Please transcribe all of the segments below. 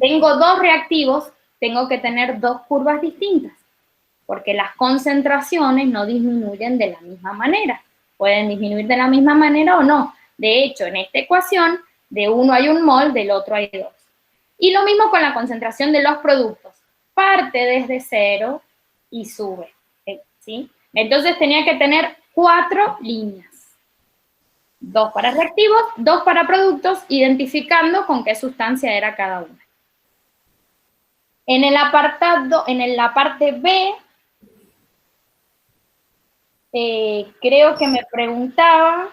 tengo dos reactivos, tengo que tener dos curvas distintas, porque las concentraciones no disminuyen de la misma manera. Pueden disminuir de la misma manera o no. De hecho, en esta ecuación, de uno hay 1 mol, del otro hay 2. Y lo mismo con la concentración de los productos. Parte desde 0 y sube, ¿sí? Entonces tenía que tener 4 líneas. 2 para reactivos, 2 para productos, identificando con qué sustancia era cada una. En el apartado, en la parte B, creo que me preguntaba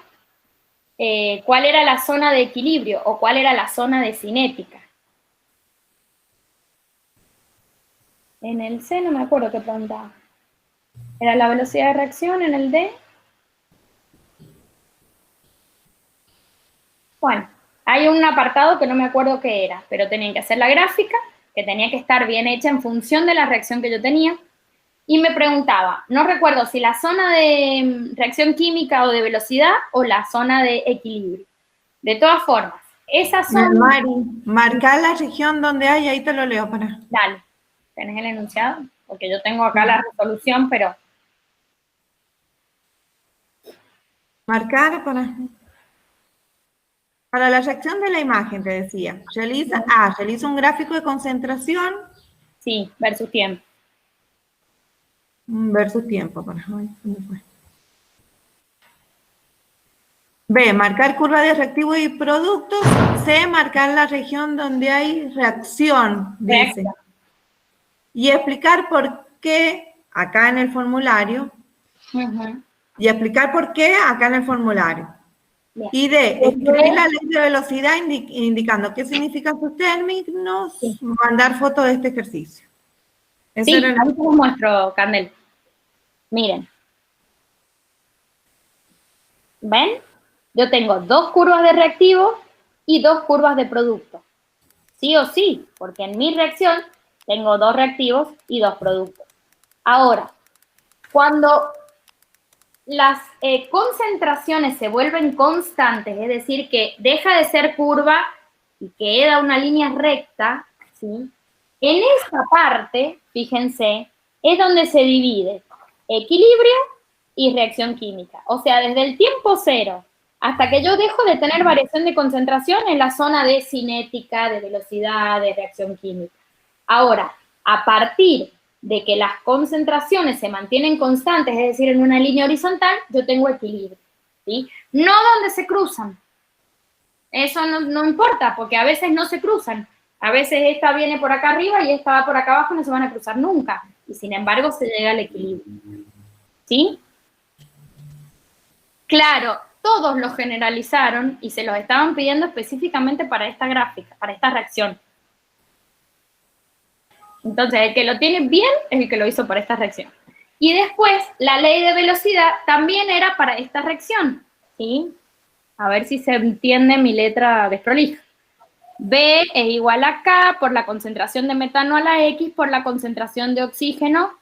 cuál era la zona de equilibrio o cuál era la zona de cinética. En el C no me acuerdo qué preguntaba. ¿Era la velocidad de reacción en el D? Bueno, hay un apartado que no me acuerdo qué era, pero tenían que hacer la gráfica, que tenía que estar bien hecha en función de la reacción que yo tenía. Y me preguntaba, no recuerdo si la zona de reacción química o de velocidad o la zona de equilibrio. De todas formas, esa zona... Mari, marcar la región donde hay, ahí te lo leo para... Dale, ¿tenés el enunciado? Porque yo tengo acá la resolución, pero... Marcar para la reacción de la imagen, te decía. Realiza un gráfico de concentración. Sí, versus tiempo. Versus tiempo. B, marcar curva de reactivo y productos. C, marcar la región donde hay reacción, dice. Y explicar por qué acá en el formulario. Y explicar por qué acá en el formulario. Bien. Y D, escribir la ley de velocidad indicando qué significan sus términos, sí. Mandar fotos de este ejercicio. Sí, ahí te lo muestro, Candel. Miren. ¿Ven? Yo tengo 2 curvas de reactivo y 2 curvas de producto. Sí o sí, porque en mi reacción tengo 2 reactivos y 2 productos. Ahora, cuando las concentraciones se vuelven constantes, es decir, que deja de ser curva y queda una línea recta, ¿sí? En esta parte, fíjense, es donde se divide equilibrio y reacción química. O sea, desde el tiempo 0 hasta que yo dejo de tener variación de concentración en la zona de cinética, de velocidad, de reacción química. Ahora, a partir de que las concentraciones se mantienen constantes, es decir, en una línea horizontal, yo tengo equilibrio, ¿sí? No donde se cruzan. Eso no importa, porque a veces no se cruzan. A veces esta viene por acá arriba y esta va por acá abajo, no se van a cruzar nunca. Y sin embargo, se llega al equilibrio. ¿Sí? Claro, todos lo generalizaron y se los estaban pidiendo específicamente para esta gráfica, para esta reacción. Entonces, el que lo tiene bien es el que lo hizo para esta reacción. Y después, la ley de velocidad también era para esta reacción, ¿sí? A ver si se entiende mi letra desprolija. B es igual a K por la concentración de metano a la X por la concentración de oxígeno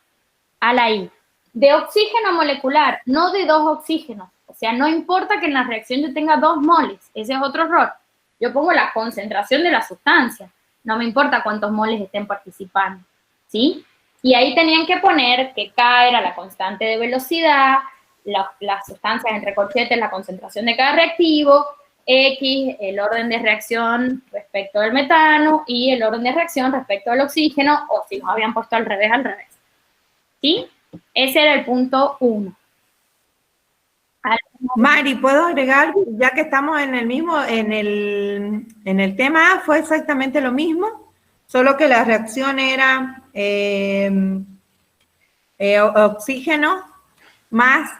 a la Y. De oxígeno molecular, no de 2 oxígenos. O sea, no importa que en la reacción yo tenga 2 moles. Ese es otro error. Yo pongo la concentración de la sustancia. No me importa cuántos moles estén participando, ¿sí? Y ahí tenían que poner que K era la constante de velocidad, las sustancias en recorchetes, la concentración de cada reactivo, X, el orden de reacción respecto del metano, y el orden de reacción respecto al oxígeno, o si nos habían puesto al revés, ¿sí? Ese era el punto 1. Mari, ¿puedo agregar? Ya que estamos en el mismo, en el tema A, fue exactamente lo mismo, solo que la reacción era oxígeno más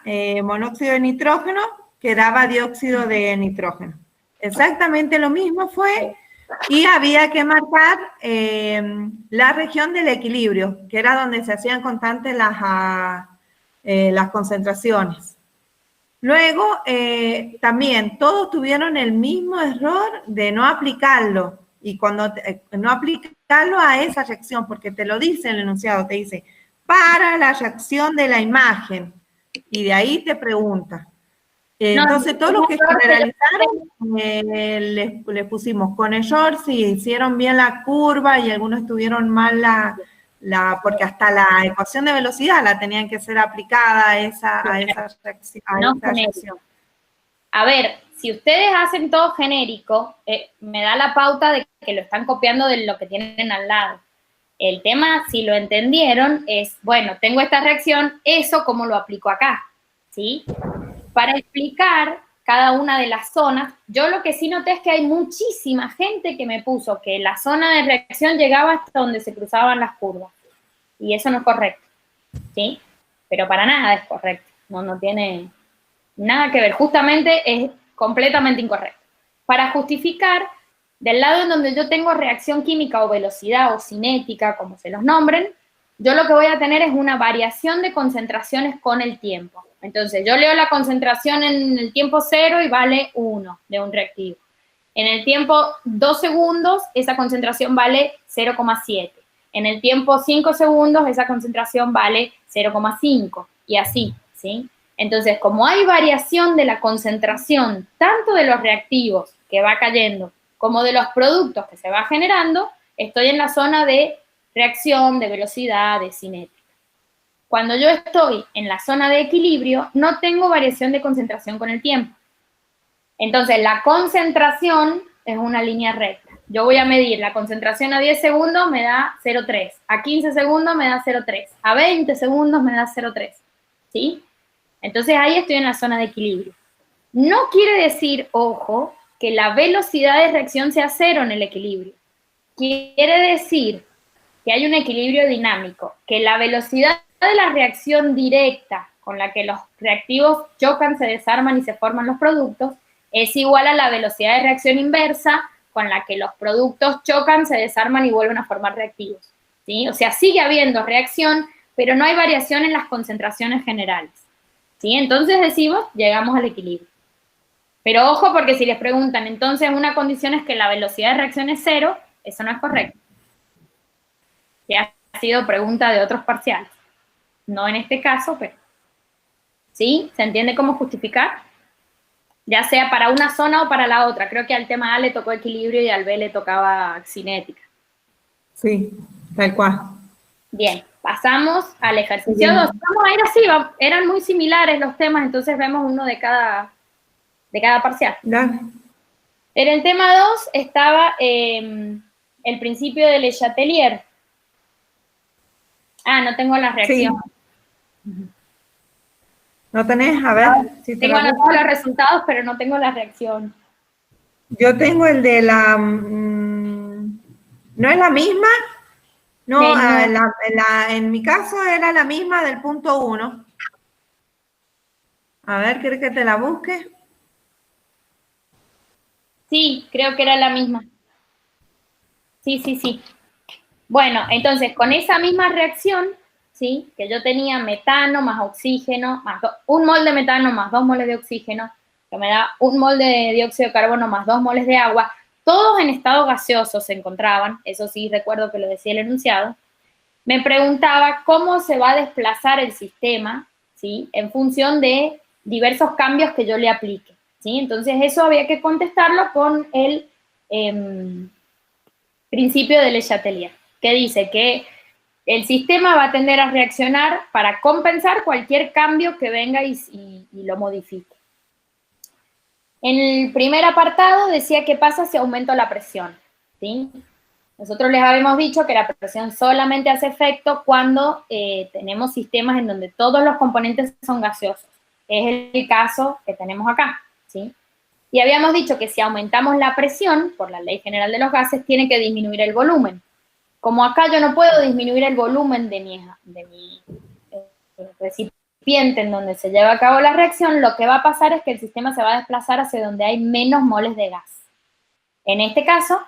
monóxido de nitrógeno, que daba dióxido de nitrógeno. Exactamente lo mismo fue, y había que marcar la región del equilibrio, que era donde se hacían constantes las concentraciones. Luego, también todos tuvieron el mismo error de no aplicarlo, y cuando no aplicarlo a esa reacción, porque te lo dice el enunciado, te dice, para la reacción de la imagen, y de ahí te pregunta. Entonces, todos los que generalizaron, les pusimos con error si hicieron bien la curva y algunos tuvieron mal porque hasta la ecuación de velocidad la tenían que ser aplicada a esa reacción. A ver, si ustedes hacen todo genérico, me da la pauta de que lo están copiando de lo que tienen al lado. El tema, si lo entendieron, es, bueno, tengo esta reacción, eso cómo lo aplico acá, ¿sí? Para explicar cada una de las zonas, yo lo que sí noté es que hay muchísima gente que me puso que la zona de reacción llegaba hasta donde se cruzaban las curvas. Y eso no es correcto, ¿sí? Pero para nada es correcto, no tiene nada que ver, justamente es completamente incorrecto. Para justificar, del lado en donde yo tengo reacción química o velocidad o cinética, como se los nombren, yo lo que voy a tener es una variación de concentraciones con el tiempo. Entonces, yo leo la concentración en el tiempo 0 y vale 1 de un reactivo. En el tiempo 2 segundos, esa concentración vale 0,7. En el tiempo 5 segundos, esa concentración vale 0,5. Y así, ¿sí? Entonces, como hay variación de la concentración, tanto de los reactivos que va cayendo, como de los productos que se va generando, estoy en la zona de reacción, de velocidad, de cinética. Cuando yo estoy en la zona de equilibrio, no tengo variación de concentración con el tiempo. Entonces, la concentración es una línea recta. Yo voy a medir la concentración a 10 segundos, me da 0,3. A 15 segundos me da 0,3. A 20 segundos me da 0,3. ¿Sí? Entonces, ahí estoy en la zona de equilibrio. No quiere decir, ojo, que la velocidad de reacción sea 0 en el equilibrio. Quiere decir que hay un equilibrio dinámico, que la velocidad de la reacción directa con la que los reactivos chocan, se desarman y se forman los productos, es igual a la velocidad de reacción inversa con la que los productos chocan, se desarman y vuelven a formar reactivos, ¿sí? O sea, sigue habiendo reacción, pero no hay variación en las concentraciones generales, ¿sí? Entonces decimos, llegamos al equilibrio. Pero ojo, porque si les preguntan, entonces una condición es que la velocidad de reacción es 0, eso no es correcto. Que ha sido pregunta de otros parciales. No en este caso, pero ¿sí? ¿Se entiende cómo justificar? Ya sea para una zona o para la otra. Creo que al tema A le tocó equilibrio y al B le tocaba cinética. Sí, tal cual. Bien, pasamos al ejercicio 2. Vamos a ir así, eran muy similares los temas, entonces vemos uno de cada parcial. Dale. En el tema 2 estaba el principio de Le Chatelier. Ah, no tengo la reacción. Sí. ¿No tenés? A ver. Si tengo anotados los resultados, pero no tengo la reacción. Yo tengo el de la... ¿no es la misma? No, en mi caso era la misma del punto 1. A ver, ¿quieres que te la busque? Sí, creo que era la misma. Sí. Bueno, entonces, con esa misma reacción, ¿sí? Que yo tenía metano más oxígeno, más un mol de metano más 2 moles de oxígeno, que me da un mol de dióxido de carbono más 2 moles de agua, todos en estado gaseoso se encontraban, eso sí recuerdo que lo decía el enunciado. Me preguntaba cómo se va a desplazar el sistema, ¿sí? En función de diversos cambios que yo le aplique, ¿sí? Entonces, eso había que contestarlo con el principio de Le Chatelier, que dice que el sistema va a tender a reaccionar para compensar cualquier cambio que venga y lo modifique. En el primer apartado decía qué pasa si aumento la presión, ¿sí? Nosotros les habíamos dicho que la presión solamente hace efecto cuando tenemos sistemas en donde todos los componentes son gaseosos. Es el caso que tenemos acá, ¿sí? Y habíamos dicho que si aumentamos la presión, por la ley general de los gases, tiene que disminuir el volumen. Como acá yo no puedo disminuir el volumen de mi recipiente en donde se lleva a cabo la reacción, lo que va a pasar es que el sistema se va a desplazar hacia donde hay menos moles de gas. En este caso,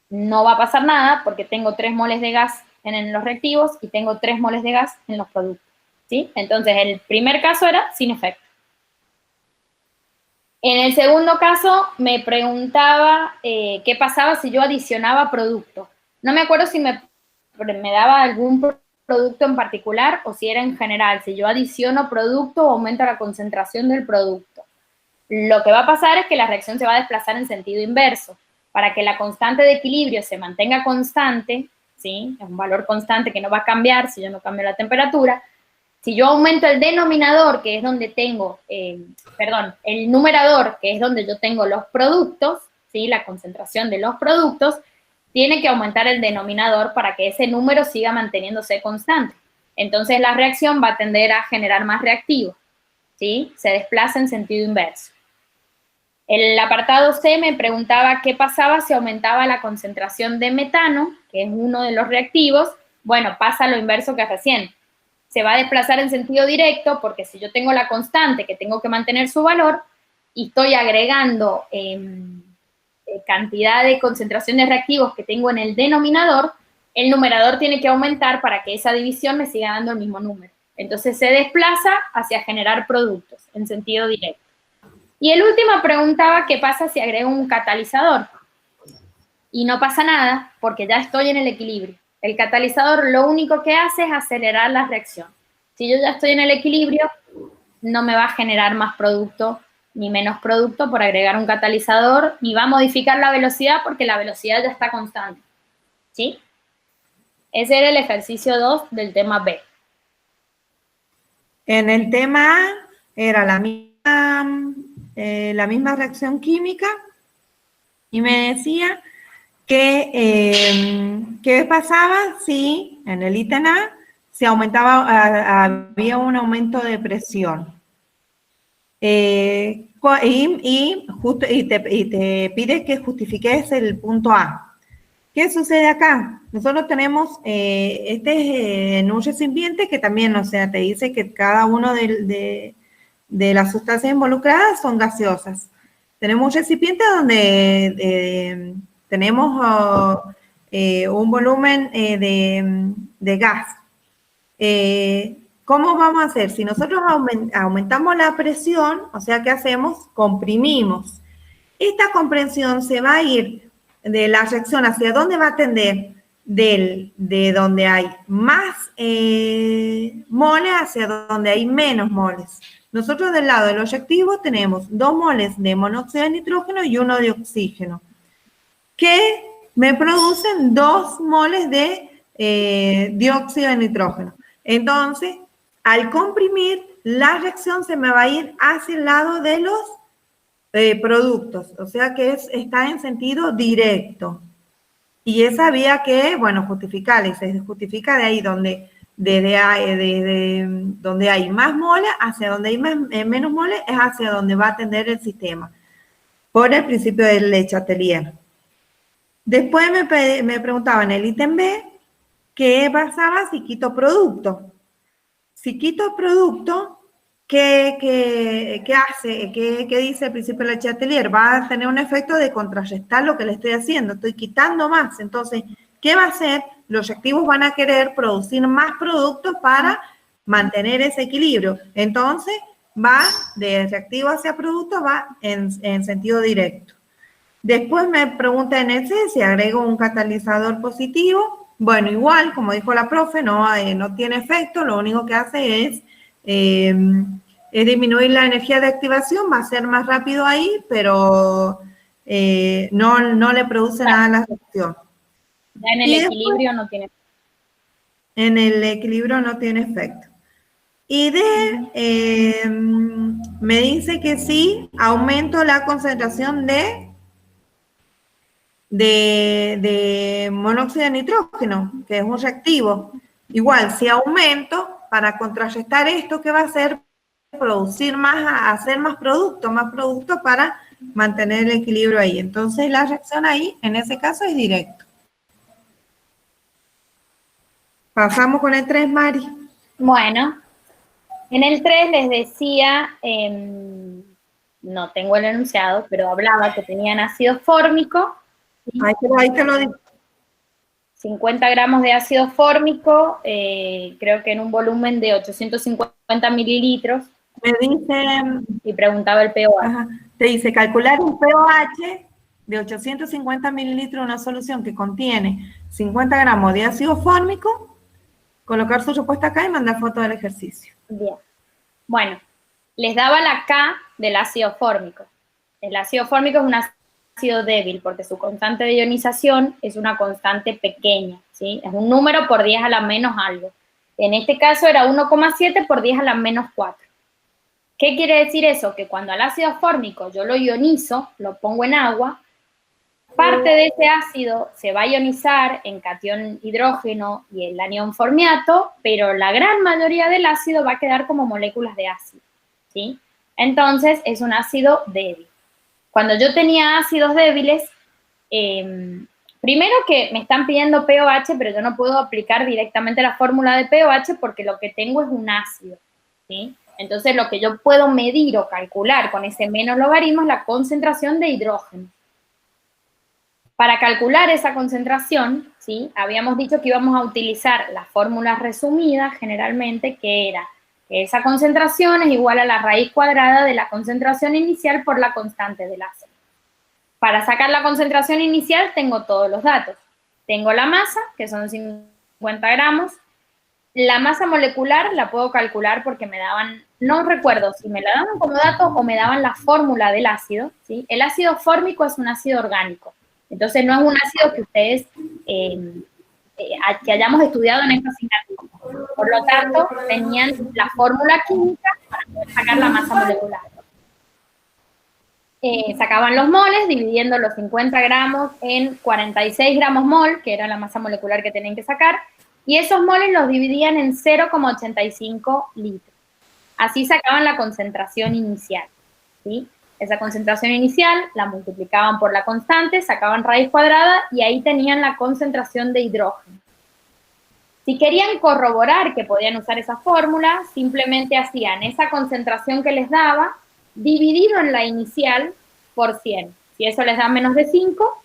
no va a pasar nada porque tengo 3 moles de gas en los reactivos y tengo 3 moles de gas en los productos, ¿sí? Entonces, el primer caso era sin efecto. En el segundo caso, me preguntaba qué pasaba si yo adicionaba productos. No me acuerdo si me daba algún producto en particular o si era en general. Si yo adiciono producto, aumenta la concentración del producto. lo que va a pasar es que la reacción se va a desplazar en sentido inverso. Para que la constante de equilibrio se mantenga constante, ¿sí? Es un valor constante que no va a cambiar si yo no cambio la temperatura. Si yo aumento el denominador, que es donde tengo, el numerador, que es donde yo tengo los productos, ¿sí? La concentración de los productos, tiene que aumentar el denominador para que ese número siga manteniéndose constante. Entonces la reacción va a tender a generar más reactivos, ¿sí? Se desplaza en sentido inverso. El apartado C me preguntaba qué pasaba si aumentaba la concentración de metano, que es uno de los reactivos. Bueno, pasa lo inverso que recién. Se va a desplazar en sentido directo porque si yo tengo la constante que tengo que mantener su valor y estoy agregando cantidad de concentración de reactivos que tengo en el denominador, el numerador tiene que aumentar para que esa división me siga dando el mismo número. Entonces se desplaza hacia generar productos en sentido directo. Y el último preguntaba qué pasa si agrego un catalizador. Y no pasa nada porque ya estoy en el equilibrio. El catalizador lo único que hace es acelerar la reacción. Si yo ya estoy en el equilibrio, no me va a generar más producto ni menos producto por agregar un catalizador, ni va a modificar la velocidad porque la velocidad ya está constante. ¿Sí? Ese era el ejercicio 2 del tema B. En el tema A era la misma reacción química y me decía que qué pasaba si en el ítem A se aumentaba, había un aumento de presión. Y te pide que justifiques el punto A. ¿Qué sucede acá? Nosotros tenemos, en un recipiente que también, o sea, te dice que cada uno de las sustancias involucradas son gaseosas. Tenemos un recipiente donde tenemos un volumen de gas. ¿Cómo vamos a hacer? Si nosotros aumentamos la presión, o sea, ¿qué hacemos? Comprimimos. Esta compresión se va a ir de la reacción hacia dónde va a tender, de donde hay más moles hacia donde hay menos moles. Nosotros del lado de los reactivos tenemos 2 moles de monóxido de nitrógeno y 1 de oxígeno, que me producen 2 moles de dióxido de nitrógeno. Entonces, al comprimir, la reacción se me va a ir hacia el lado de los productos, o sea que está en sentido directo. Y esa había que, bueno, justificar, y se justifica de ahí donde hay más moles, hacia donde hay menos moles, es hacia donde va a tender el sistema, por el principio de Le Chatelier. Después me preguntaba en el ítem B, ¿qué pasaba si quito producto? Si quito producto, ¿qué hace? ¿Qué dice el principio de Le Chatelier? Va a tener un efecto de contrarrestar lo que le estoy haciendo, estoy quitando más. Entonces, ¿qué va a hacer? Los reactivos van a querer producir más productos para mantener ese equilibrio. Entonces, va de reactivo hacia producto, va en sentido directo. Después me pregunta en el C si agrego un catalizador positivo. Bueno, igual, como dijo la profe, no tiene efecto, lo único que hace es disminuir la energía de activación, va a ser más rápido ahí, pero no le produce nada a la reacción. Ya en el equilibrio no tiene efecto. En el equilibrio no tiene efecto. Y me dice que sí, aumento la concentración de monóxido de nitrógeno, que es un reactivo. Igual, si aumento, para contrarrestar esto, ¿qué va a hacer? Producir más, hacer más producto para mantener el equilibrio ahí. Entonces, la reacción ahí, en ese caso, es directo. Pasamos con el 3, Mari. Bueno, en el 3 les decía, no tengo el enunciado, pero hablaba que tenían ácido fórmico. Ahí te lo digo. 50 gramos de ácido fórmico, creo que en un volumen de 850 mililitros. Me dice... Y preguntaba el pH. Ajá, te dice calcular un pH de 850 mililitros de una solución que contiene 50 gramos de ácido fórmico, colocar su respuesta acá y mandar foto del ejercicio. Bien. Bueno, les daba la K del ácido fórmico. El ácido fórmico es un ácido débil porque su constante de ionización es una constante pequeña, ¿sí? Es un número por 10 a la menos algo. En este caso era 1,7 por 10 a la menos 4. ¿Qué quiere decir eso? Que cuando al ácido fórmico yo lo ionizo, lo pongo en agua, parte de ese ácido se va a ionizar en catión hidrógeno y el anión formiato, pero la gran mayoría del ácido va a quedar como moléculas de ácido, ¿sí? Entonces es un ácido débil. Cuando yo tenía ácidos débiles, primero que me están pidiendo pOH, pero yo no puedo aplicar directamente la fórmula de pOH porque lo que tengo es un ácido, ¿sí? Entonces lo que yo puedo medir o calcular con ese menos logaritmo es la concentración de hidrógeno. Para calcular esa concentración, ¿sí? Habíamos dicho que íbamos a utilizar las fórmulas resumidas generalmente, que era que esa concentración es igual a la raíz cuadrada de la concentración inicial por la constante del ácido. Para sacar la concentración inicial tengo todos los datos. Tengo la masa, que son 50 gramos. La masa molecular la puedo calcular porque me daban, no recuerdo si me la daban como dato o me daban la fórmula del ácido, ¿sí? El ácido fórmico es un ácido orgánico. Entonces no es un ácido que ustedes, que hayamos estudiado en esta asignatura. Por lo tanto, tenían la fórmula química para poder sacar la masa molecular. Sacaban los moles, dividiendo los 50 gramos en 46 gramos mol, que era la masa molecular que tenían que sacar, y esos moles los dividían en 0,85 litros. Así sacaban la concentración inicial, ¿sí? Esa concentración inicial la multiplicaban por la constante, sacaban raíz cuadrada y ahí tenían la concentración de hidrógeno. Si querían corroborar que podían usar esa fórmula, simplemente hacían esa concentración que les daba, dividido en la inicial por 100. Si eso les da menos de 5,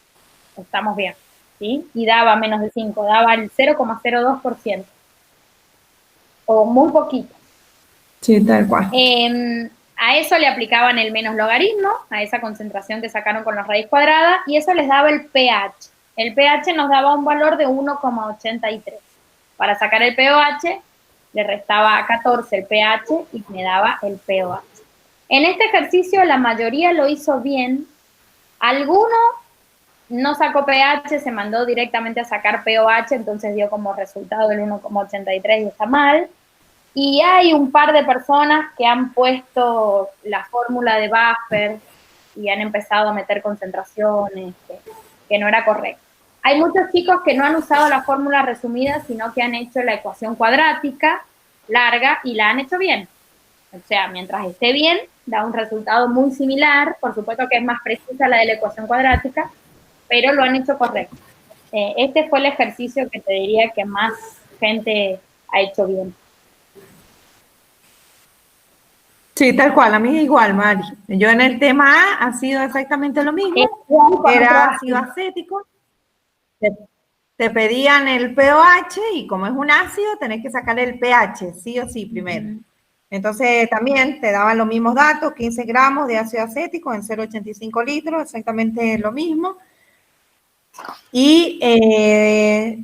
estamos bien, ¿sí? Y daba menos de 5, daba el 0,02%. O muy poquito. Sí, tal cual. A eso le aplicaban el menos logaritmo, a esa concentración que sacaron con la raíz cuadrada, y eso les daba el pH. El pH nos daba un valor de 1,83. Para sacar el pOH, le restaba a 14 el pH y me daba el pOH. En este ejercicio la mayoría lo hizo bien. Alguno no sacó pH, se mandó directamente a sacar pOH, entonces dio como resultado el 1,83 y está mal. Y hay un par de personas que han puesto la fórmula de Buffer y han empezado a meter concentraciones que no era correcto. Hay muchos chicos que no han usado la fórmula resumida, sino que han hecho la ecuación cuadrática larga y la han hecho bien. O sea, mientras esté bien, da un resultado muy similar. Por supuesto que es más precisa la de la ecuación cuadrática, pero lo han hecho correcto. Este fue el ejercicio que te diría que más gente ha hecho bien. Sí, tal cual, a mí igual, Mari. Yo en el tema A ha sido exactamente lo mismo. Era ácido acético. Te pedían el pOH y como es un ácido, tenés que sacar el pH, sí o sí, primero. Entonces también te daban los mismos datos, 15 gramos de ácido acético en 0,85 litros, exactamente lo mismo. Y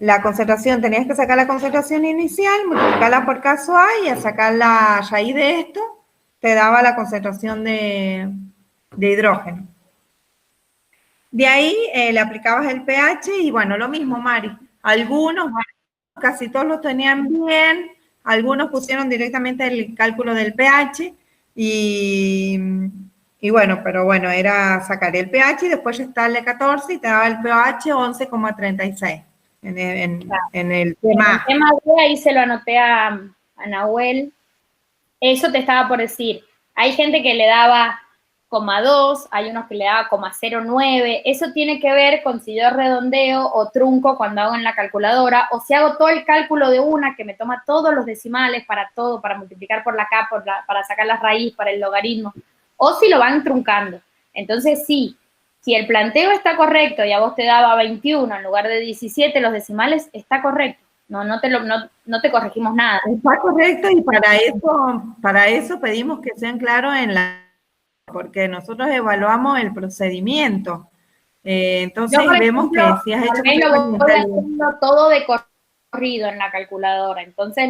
la concentración, tenías que sacar la concentración inicial, multiplicarla por caso A y a sacar la raíz de esto, te daba la concentración de hidrógeno. De ahí le aplicabas el pH y bueno, lo mismo, Mari. Algunos, casi todos lo tenían bien, algunos pusieron directamente el cálculo del pH y bueno, pero bueno, era sacar el pH y después restarle 14 y te daba el pH 11,36 en el tema. En el tema B, ahí se lo anoté a Nahuel. Eso te estaba por decir. Hay gente que le daba 0,2, hay unos que le daba 0,09. Eso tiene que ver con si yo redondeo o trunco cuando hago en la calculadora, o si hago todo el cálculo de una, que me toma todos los decimales para todo, para multiplicar por la K, para sacar la raíz, para el logaritmo, o si lo van truncando. Entonces, sí, si el planteo está correcto y a vos te daba 21 en lugar de 17, los decimales, está correcto. No te corregimos nada. Está correcto y para eso pedimos que sean claros porque nosotros evaluamos el procedimiento. Entonces yo, por vemos ejemplo, que si has hecho... lo voy haciendo todo de corrido en la calculadora. Entonces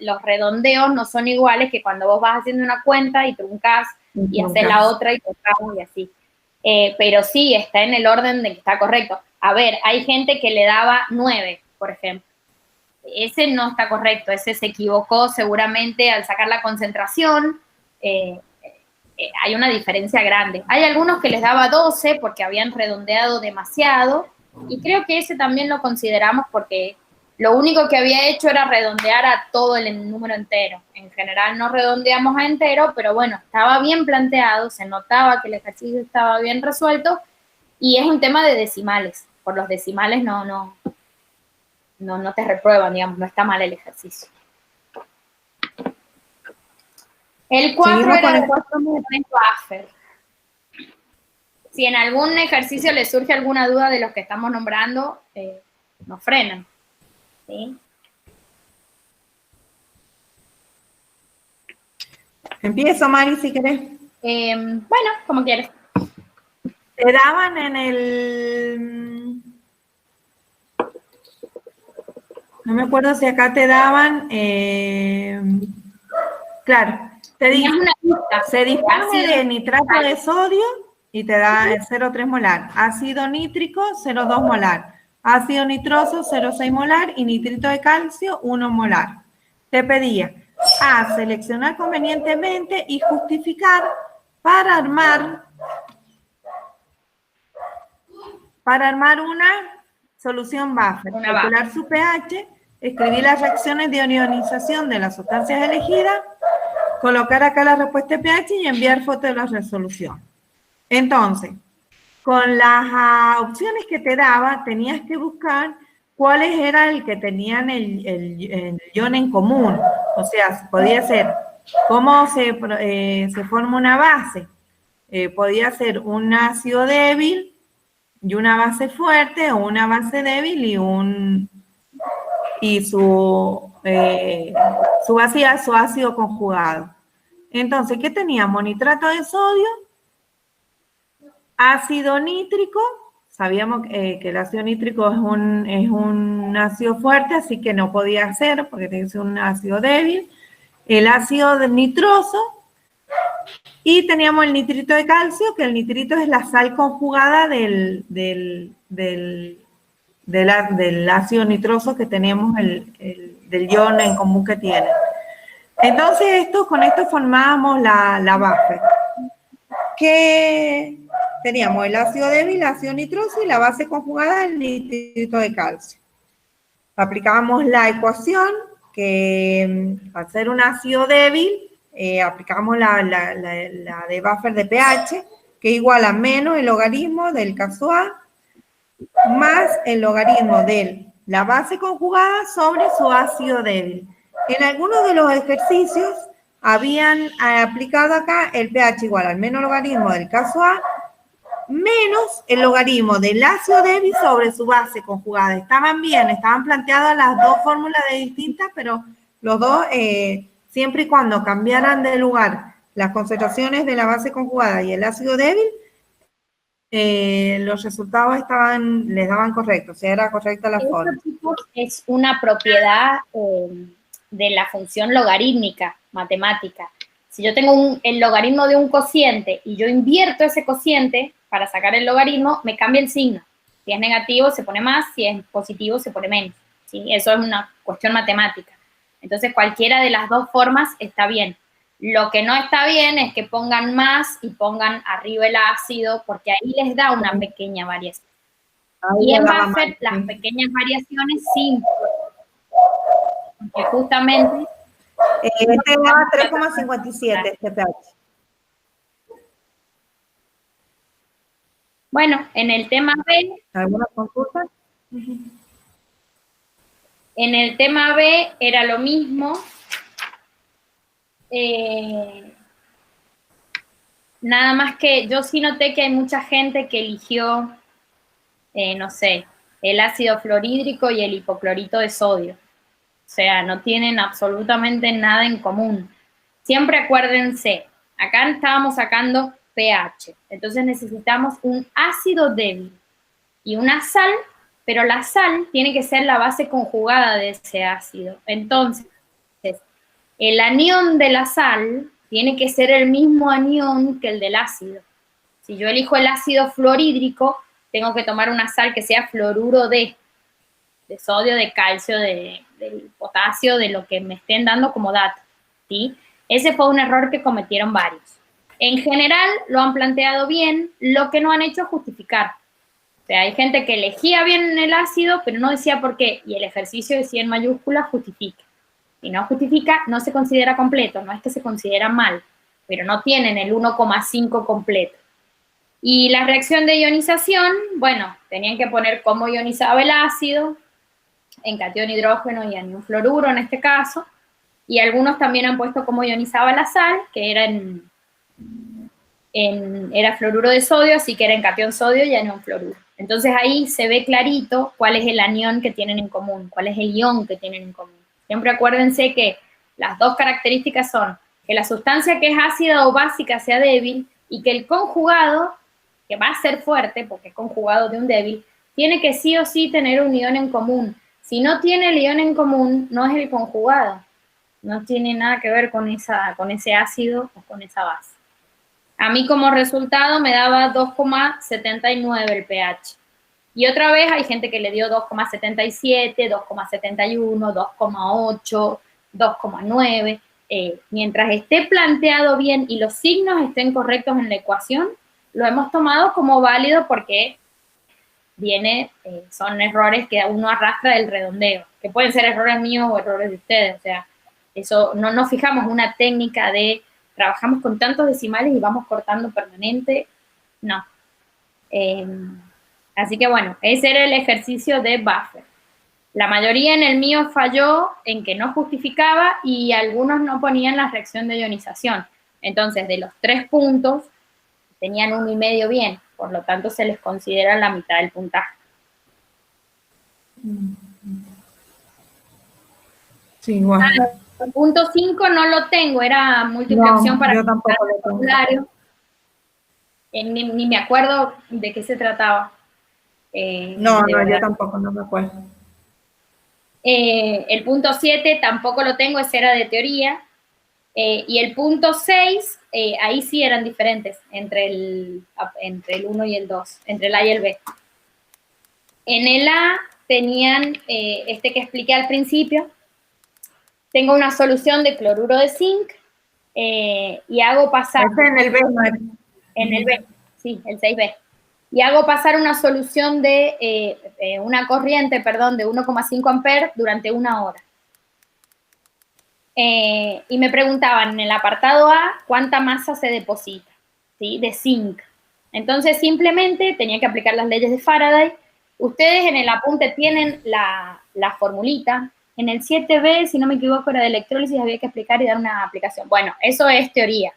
los redondeos no son iguales que cuando vos vas haciendo una cuenta y truncás y haces la otra y truncamos y así. Pero sí, está en el orden de que está correcto. A ver, hay gente que le daba 9, por ejemplo. Ese no está correcto, ese se equivocó seguramente al sacar la concentración. Hay una diferencia grande. Hay algunos que les daba 12 porque habían redondeado demasiado, y creo que ese también lo consideramos porque lo único que había hecho era redondear a todo el número entero. En general no redondeamos a entero, pero bueno, estaba bien planteado, se notaba que el ejercicio estaba bien resuelto, y es un tema de decimales. Por los decimales no te reprueban, digamos, no está mal el ejercicio. El 4 era de buffer. Si en algún ejercicio les surge alguna duda de los que estamos nombrando, nos frenan. ¿Sí? Empiezo, Mari, si querés. Bueno, como quieres. Te daban en el... No me acuerdo si acá te daban... claro, te dice, se dispone de nitrato de sodio y te da el 0,3 molar. Ácido nítrico, 0,2 molar. Ácido nitroso, 0,6 molar. Y nitrito de calcio, 1 molar. Te pedía a seleccionar convenientemente y justificar para armar una solución buffer, calcular su pH, escribir las reacciones de ionización de las sustancias elegidas, colocar acá la respuesta de pH y enviar foto de la resolución. Entonces, con las opciones que te daba, tenías que buscar cuáles eran el que tenían el ion en común. O sea, podía ser cómo se forma una base. Podía ser un ácido débil y una base fuerte, o una base débil y su ácido conjugado. Entonces, ¿qué teníamos? Nitrato de sodio, ácido nítrico. Sabíamos que el ácido nítrico es un ácido fuerte, así que no podía ser, porque tiene que ser un ácido débil. El ácido nitroso, y teníamos el nitrito de calcio, que el nitrito es la sal conjugada del ácido nitroso que tenemos, del ion en común que tiene. Entonces, con esto formábamos la buffer. Que teníamos el ácido débil, el ácido nitroso, y la base conjugada del nitrito de calcio. Aplicábamos la ecuación, que al ser un ácido débil, aplicamos la de buffer de pH, que igual a menos el logaritmo del caso A, más el logaritmo de la base conjugada sobre su ácido débil. En algunos de los ejercicios habían aplicado acá el pH igual al menos logaritmo del caso A, menos el logaritmo del ácido débil sobre su base conjugada. Estaban bien, estaban planteadas las dos fórmulas distintas, pero los dos, siempre y cuando cambiaran de lugar las concentraciones de la base conjugada y el ácido débil, los resultados les daban correctos, o sea, era correcta la fórmula. Es una propiedad de la función logarítmica matemática. Si yo tengo el logaritmo de un cociente y yo invierto ese cociente para sacar el logaritmo, me cambia el signo. Si es negativo se pone más, si es positivo se pone menos. ¿Sí? Eso es una cuestión matemática. Entonces cualquiera de las dos formas está bien. Lo que no está bien es que pongan más y pongan arriba el ácido, porque ahí les da una pequeña variación. Y en buffer las pequeñas variaciones sí importan. Porque justamente... Este da 3,57 este pH. Bueno, en el tema B... ¿Alguna consulta? En el tema B era lo mismo. Nada más que yo sí noté que hay mucha gente que eligió, no sé, el ácido fluorhídrico y el hipoclorito de sodio. O sea, no tienen absolutamente nada en común. Siempre acuérdense, acá estábamos sacando pH, entonces necesitamos un ácido débil y una sal, pero la sal tiene que ser la base conjugada de ese ácido. Entonces, el anión de la sal tiene que ser el mismo anión que el del ácido. Si yo elijo el ácido fluorhídrico, tengo que tomar una sal que sea fluoruro de sodio, de calcio, de potasio, de lo que me estén dando como dato, ¿sí? Ese fue un error que cometieron varios. En general, lo han planteado bien, lo que no han hecho es justificar. O sea, hay gente que elegía bien el ácido, pero no decía por qué, y el ejercicio decía en mayúsculas justifica. Si no justifica, no se considera completo, no es que se considera mal, pero no tienen el 1,5 completo. Y la reacción de ionización, bueno, tenían que poner cómo ionizaba el ácido, en cation hidrógeno y anión fluoruro en este caso, y algunos también han puesto cómo ionizaba la sal, que era era fluoruro de sodio, así que era en cation sodio y anión fluoruro. Entonces ahí se ve clarito cuál es el anión que tienen en común, cuál es el ion que tienen en común. Siempre acuérdense que las dos características son que la sustancia que es ácida o básica sea débil y que el conjugado, que va a ser fuerte porque es conjugado de un débil, tiene que sí o sí tener un ion en común. Si no tiene el ion en común, no es el conjugado. No tiene nada que ver con ese ácido o con esa base. A mí como resultado me daba 2,79 el pH. Y otra vez hay gente que le dio 2,77, 2,71, 2,8, 2,9. Mientras esté planteado bien y los signos estén correctos en la ecuación, lo hemos tomado como válido porque son errores que uno arrastra del redondeo, que pueden ser errores míos o errores de ustedes. O sea, eso no nos fijamos una técnica de trabajamos con tantos decimales y vamos cortando permanente, no. Así que bueno, ese era el ejercicio de buffer. La mayoría en el mío falló en que no justificaba y algunos no ponían la reacción de ionización. Entonces, de los 3 puntos, tenían 1,5 bien, por lo tanto se les considera la mitad del puntaje. Sí, igual. El punto 5 no lo tengo, era múltiple opción para yo tampoco lo tengo. Formulario. Ni me acuerdo de qué se trataba. No, yo tampoco, no me acuerdo. El punto 7 tampoco lo tengo, ese era de teoría. Y el punto 6, ahí sí eran diferentes entre el 1 y el 2, entre el A y el B. En el A tenían este que expliqué al principio. Tengo una solución de cloruro de zinc y hago pasar... en el B, ¿no? En el B, sí, el 6B. Y hago pasar una solución de una corriente, perdón, de 1,5 amperes durante 1 hora. Y me preguntaban en el apartado A cuánta masa se deposita, ¿sí? De zinc. Entonces simplemente tenía que aplicar las leyes de Faraday. Ustedes en el apunte tienen la formulita. En el 7B, si no me equivoco, era de electrólisis, había que explicar y dar una aplicación. Bueno, eso es teoría.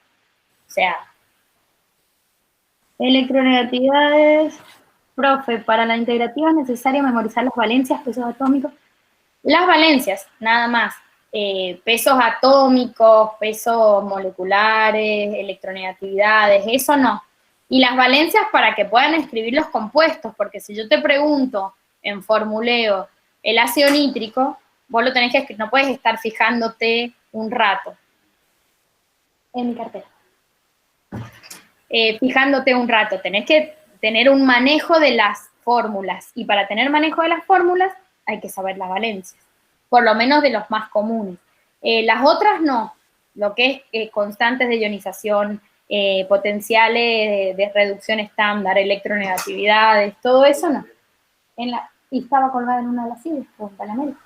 O sea, electronegatividades. Profe, para la integrativa es necesario memorizar las valencias, pesos atómicos. Las valencias, nada más. Pesos atómicos, pesos moleculares, electronegatividades, eso no. Y las valencias para que puedan escribir los compuestos, porque si yo te pregunto en formuleo el ácido nítrico, vos lo tenés que escribir, no puedes estar fijándote un rato. En mi cartera. Fijándote un rato, tenés que tener un manejo de las fórmulas, y para tener manejo de las fórmulas hay que saber las valencias, por lo menos de los más comunes. Las otras no, lo que es constantes de ionización, potenciales de reducción estándar, electronegatividades, todo eso no. Y estaba colgada en una de las sillas, con Panamérica.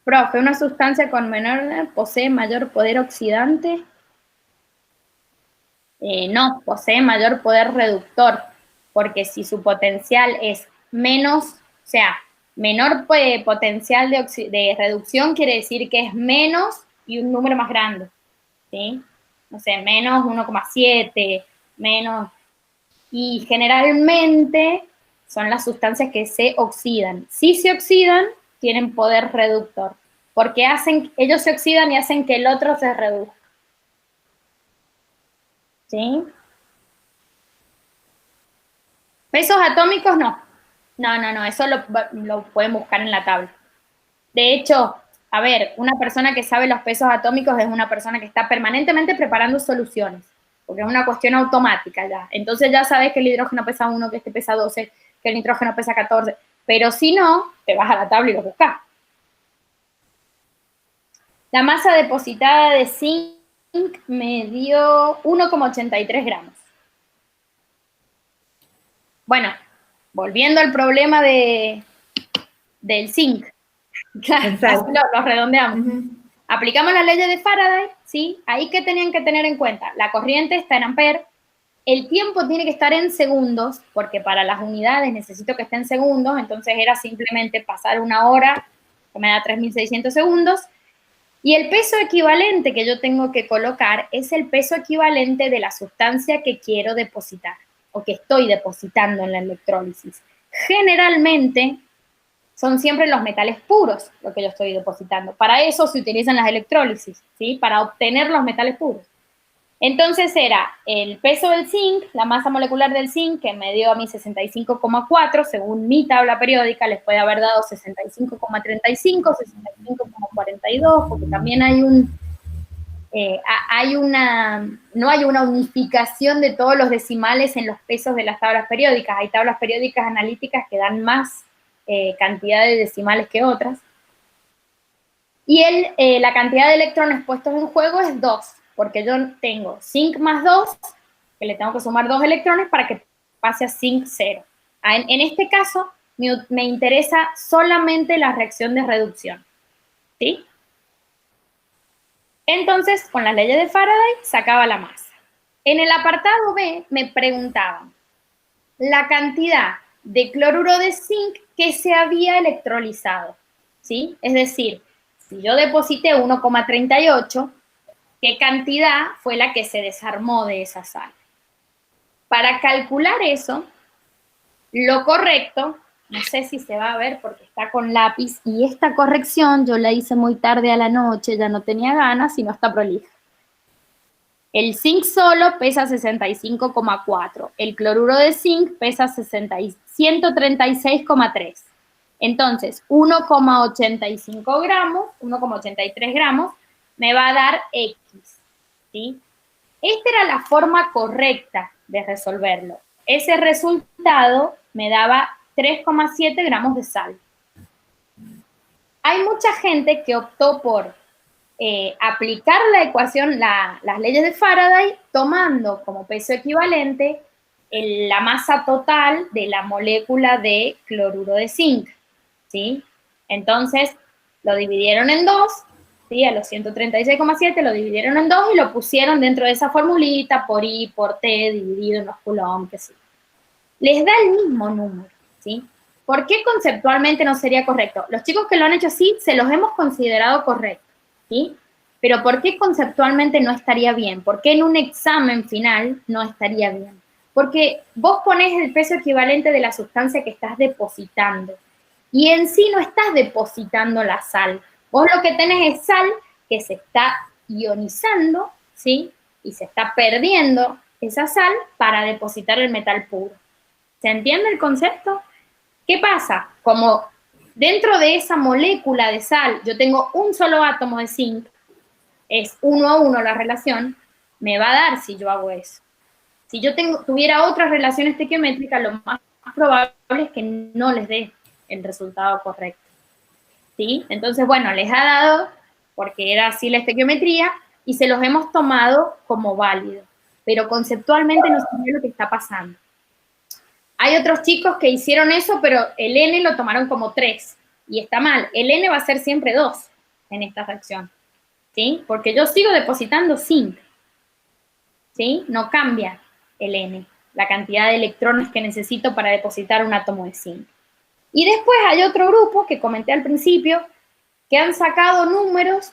Profe, ¿una sustancia con menor posee mayor poder oxidante? No, posee mayor poder reductor, porque si su potencial es menos, o sea, menor potencial de reducción quiere decir que es menos y un número más grande, ¿sí? No sé, menos 1,7, menos... Y generalmente son las sustancias que se oxidan. Si se oxidan, tienen poder reductor, porque ellos se oxidan y hacen que el otro se reduzca. ¿Sí? Pesos atómicos no. No, eso lo pueden buscar en la tabla. De hecho, a ver, una persona que sabe los pesos atómicos es una persona que está permanentemente preparando soluciones, porque es una cuestión automática ya. Entonces ya sabes que el hidrógeno pesa 1, que este pesa 12, que el nitrógeno pesa 14, pero si no, te vas a la tabla y lo buscas. La masa depositada de zinc me dio 1,83 gramos. Bueno, volviendo al problema del zinc. Claro, lo redondeamos. Aplicamos las leyes de Faraday, ¿sí? Ahí que tenían que tener en cuenta, la corriente está en amperes, el tiempo tiene que estar en segundos, porque para las unidades necesito que esté en segundos, entonces era simplemente pasar una hora, que me da 3.600 segundos, y el peso equivalente que yo tengo que colocar es el peso equivalente de la sustancia que quiero depositar, o que estoy depositando en la electrólisis. Generalmente son siempre los metales puros lo que yo estoy depositando. Para eso se utilizan las electrólisis, ¿sí? Para obtener los metales puros. Entonces era el peso del zinc, la masa molecular del zinc, que me dio a mí 65,4, según mi tabla periódica, les puede haber dado 65,35, 65,42, porque también no hay una unificación de todos los decimales en los pesos de las tablas periódicas. Hay tablas periódicas analíticas que dan más cantidad de decimales que otras. Y la cantidad de electrones puestos en juego es 2, porque yo tengo zinc más 2, que le tengo que sumar 2 electrones para que pase a zinc 0. En este caso, me interesa solamente la reacción de reducción, ¿sí? Entonces, con las leyes de Faraday, sacaba la masa. En el apartado B, me preguntaban la cantidad de cloruro de zinc que se había electrolizado, ¿sí? Es decir, si yo deposité 1,38, ¿qué cantidad fue la que se desarmó de esa sal? Para calcular eso, lo correcto, no sé si se va a ver porque está con lápiz, y esta corrección yo la hice muy tarde a la noche, ya no tenía ganas y no está prolija. El zinc solo pesa 65,4, el cloruro de zinc pesa 136,3. Entonces, 1,85 gramos, 1,83 gramos, me va a dar X, ¿sí? Esta era la forma correcta de resolverlo. Ese resultado me daba 3,7 gramos de sal. Hay mucha gente que optó por aplicar la ecuación, las leyes de Faraday, tomando como peso equivalente la masa total de la molécula de cloruro de zinc, ¿sí? Entonces, lo dividieron en 2, ¿sí? A los 136,7 lo dividieron en 2 y lo pusieron dentro de esa formulita por I, por T, dividido en los coulombs, que sí. Les da el mismo número, ¿sí? ¿Por qué conceptualmente no sería correcto? Los chicos que lo han hecho así, se los hemos considerado correctos, ¿sí? Pero ¿por qué conceptualmente no estaría bien? ¿Por qué en un examen final no estaría bien? Porque vos ponés el peso equivalente de la sustancia que estás depositando. Y en sí no estás depositando la sal. Vos lo que tenés es sal que se está ionizando, ¿sí? Y se está perdiendo esa sal para depositar el metal puro. ¿Se entiende el concepto? ¿Qué pasa? Como dentro de esa molécula de sal yo tengo un solo átomo de zinc, es 1 a 1 la relación, me va a dar si yo hago eso. Si yo tuviera otras relaciones estequiométricas, lo más probable es que no les dé el resultado correcto, ¿sí? Entonces, bueno, les ha dado, porque era así la estequiometría, y se los hemos tomado como válido, pero conceptualmente no sabemos lo que está pasando. Hay otros chicos que hicieron eso, pero el N lo tomaron como 3, y está mal. El N va a ser siempre 2 en esta reacción, ¿sí? Porque yo sigo depositando zinc, ¿sí? No cambia el N, la cantidad de electrones que necesito para depositar un átomo de zinc. Y después hay otro grupo que comenté al principio, que han sacado números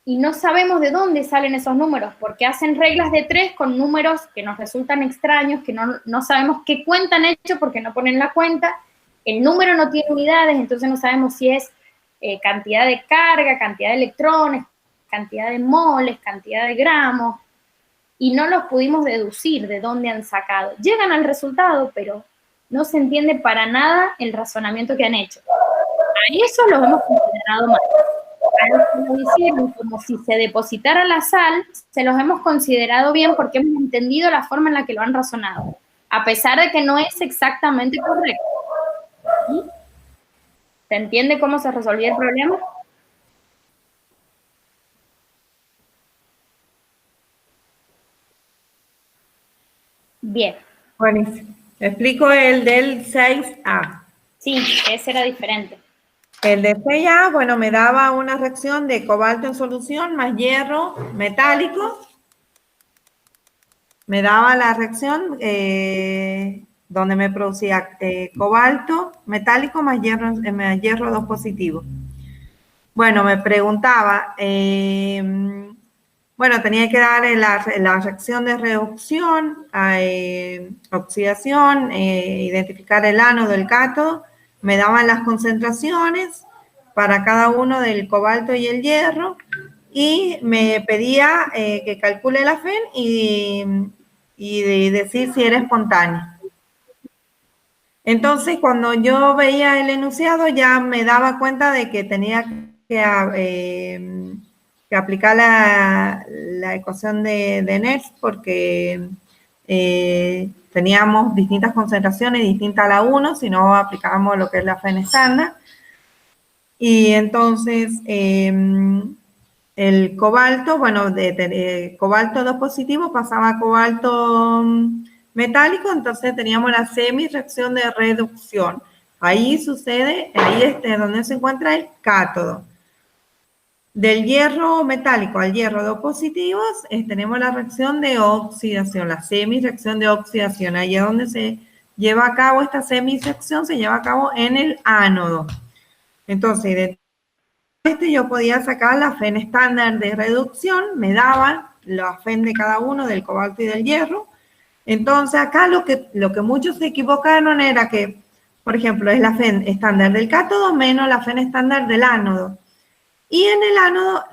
y no sabemos de dónde salen esos números, porque hacen reglas de 3 con números que nos resultan extraños, que no sabemos qué cuenta han hecho porque no ponen la cuenta. El número no tiene unidades, entonces no sabemos si es cantidad de carga, cantidad de electrones, cantidad de moles, cantidad de gramos, y no los pudimos deducir de dónde han sacado. Llegan al resultado, pero no se entiende para nada el razonamiento que han hecho. A eso lo hemos considerado mal. a esto lo hicieron como si se depositara la sal, se los hemos considerado bien porque hemos entendido la forma en la que lo han razonado, a pesar de que no es exactamente correcto. ¿Sí? ¿Se entiende cómo se resolvió el problema? Bien. Buenísimo. Explico el del 6A. Sí, ese era diferente. El de 6A, bueno, me daba una reacción de cobalto en solución más hierro metálico. Me daba la reacción donde me producía cobalto metálico más hierro 2 positivo. Bueno, me preguntaba, bueno, tenía que dar la reacción de reducción, oxidación, identificar el ánodo, el cátodo, me daban las concentraciones para cada uno del cobalto y el hierro, y me pedía que calcule la FEN y decir si era espontáneo. Entonces, cuando yo veía el enunciado, ya me daba cuenta de que tenía que aplicar la ecuación de Nernst, porque teníamos distintas concentraciones distintas a la 1, si no aplicábamos lo que es la FEN estándar. Y entonces, el cobalto, bueno, de cobalto 2 positivo pasaba a cobalto metálico, entonces teníamos la semi-reacción de reducción. Ahí sucede, ahí es donde se encuentra el cátodo. Del hierro metálico al hierro 2 positivos, tenemos la reacción de oxidación, la semi-reacción de oxidación. Ahí es donde se lleva a cabo esta semi-reacción, se lleva a cabo en el ánodo. Entonces, de yo podía sacar la FEN estándar de reducción, me daba la FEN de cada uno, del cobalto y del hierro. Entonces, acá lo que muchos se equivocaron era que, por ejemplo, es la FEN estándar del cátodo menos la FEN estándar del ánodo. Y en el ánodo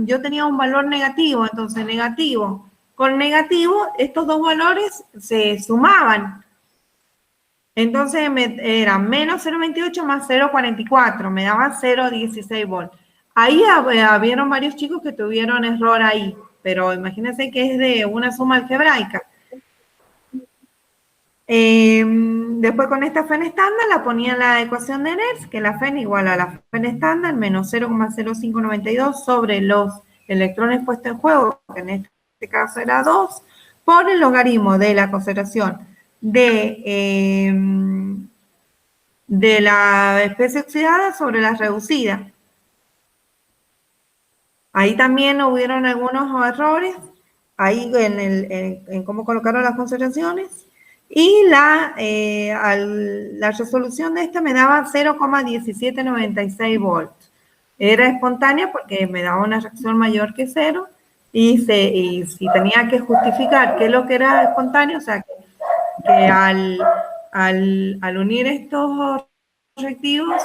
yo tenía un valor negativo, entonces negativo con negativo, estos dos valores se sumaban. Entonces era menos 0,28 más 0,44, me daba 0,16 volts. Ahí habieron varios chicos que tuvieron error ahí, pero imagínense que es de una suma algebraica. Después con esta FEN estándar la ponía en la ecuación de Nernst, que la FEN igual a la FEN estándar menos 0,0592 sobre los electrones puestos en juego, que en este caso era 2, por el logaritmo de la concentración de la especie oxidada sobre la reducida. Ahí también hubieron algunos errores, ahí en cómo colocaron las concentraciones, y la resolución de esta me daba 0,1796 volts. Era espontánea porque me daba una reacción mayor que 0, y si tenía que justificar qué es lo que era espontáneo, o sea, que al unir estos reactivos,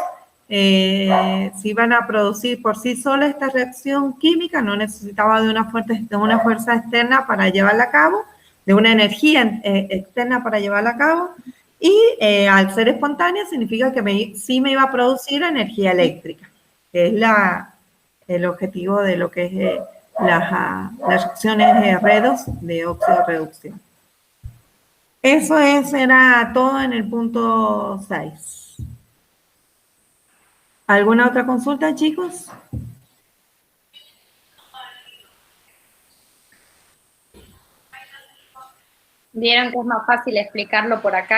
se iban a producir por sí sola esta reacción química, no necesitaba de una fuerza externa para llevarla a cabo, de una energía externa para llevarla a cabo, y al ser espontánea significa que sí me iba a producir energía eléctrica, que es el objetivo de lo que es las reacciones redox de óxido de reducción. Eso era todo en el punto 6. ¿Alguna otra consulta, chicos? Vieron que es más fácil explicarlo por acá